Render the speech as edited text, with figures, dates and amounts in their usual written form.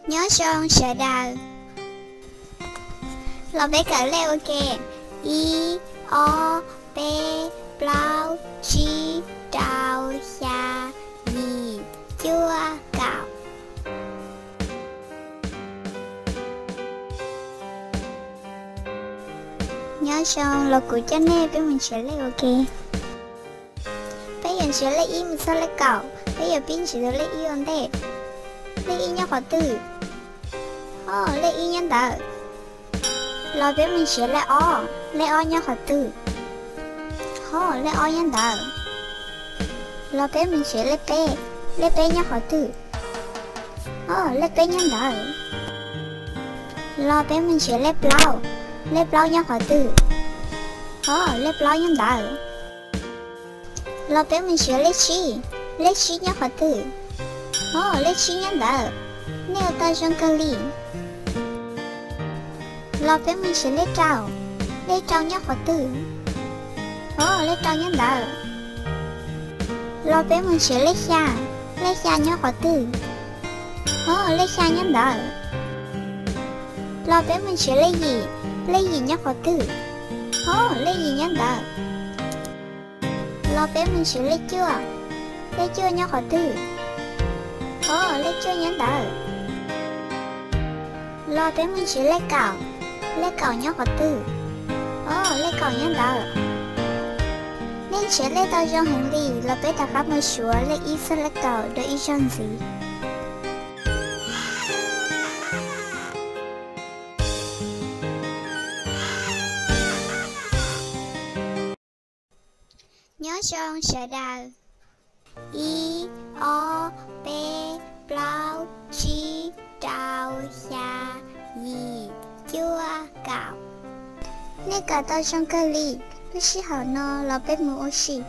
nhớ son sợ đào. Lo bé cỡ leo ok. I o p blau chi trào xa nhì chua cạo. Nhớ son lo cụ cho nè bé mình sẽ leo ok. Bây giờ sẽ lấy y mình sao lấy cạo. Bây giờ pin sẽ lấy y on đây. Lấy y nhớ khó từ. Lấy y nhân tờ. Lo bé mình sẽ lấy o nhớ khó từ. Lấy o nhân tờ. Lo bé mình sẽ lấy p nhớ khó từ. Lấy p nhân tờ. Lo bé mình sẽ lấy blau nhớ khó từ. Lấy blau nhân tờ. Lo bé mình sẽ lấy chi nhớ khó từ. Lấy chi nhân tờ. Nêu ta trong cơ lì. Lo bé mình sẽ lấy trao nhớ khó từ. Lấy trao nhân tờ. Lo bé mình sẽ lấy xa nhớ khó từ. Lấy xa nhân tờ. Lo bé mình sẽ lấy gì nhớ khó từ. Lấy gì nhân tờ. Lo bé mình sẽ lấy chua nhớ khó từ. Lấy chua nhân tờ. Lo bé mình sẽ lấy cào nhớ khó từ. Lấy cào nhân tờ. Nên sẽ lấy tao trong hành lý. Lo bé ta khắp một số lấy ý sẽ lấy cào để ý trong gì. Nhớ son sợ đào. I o p blau chi trào xa nhì chua cạo. Nè cả tao trong cơ lì. Lúc xí hào nó lo bếp mù ô xì.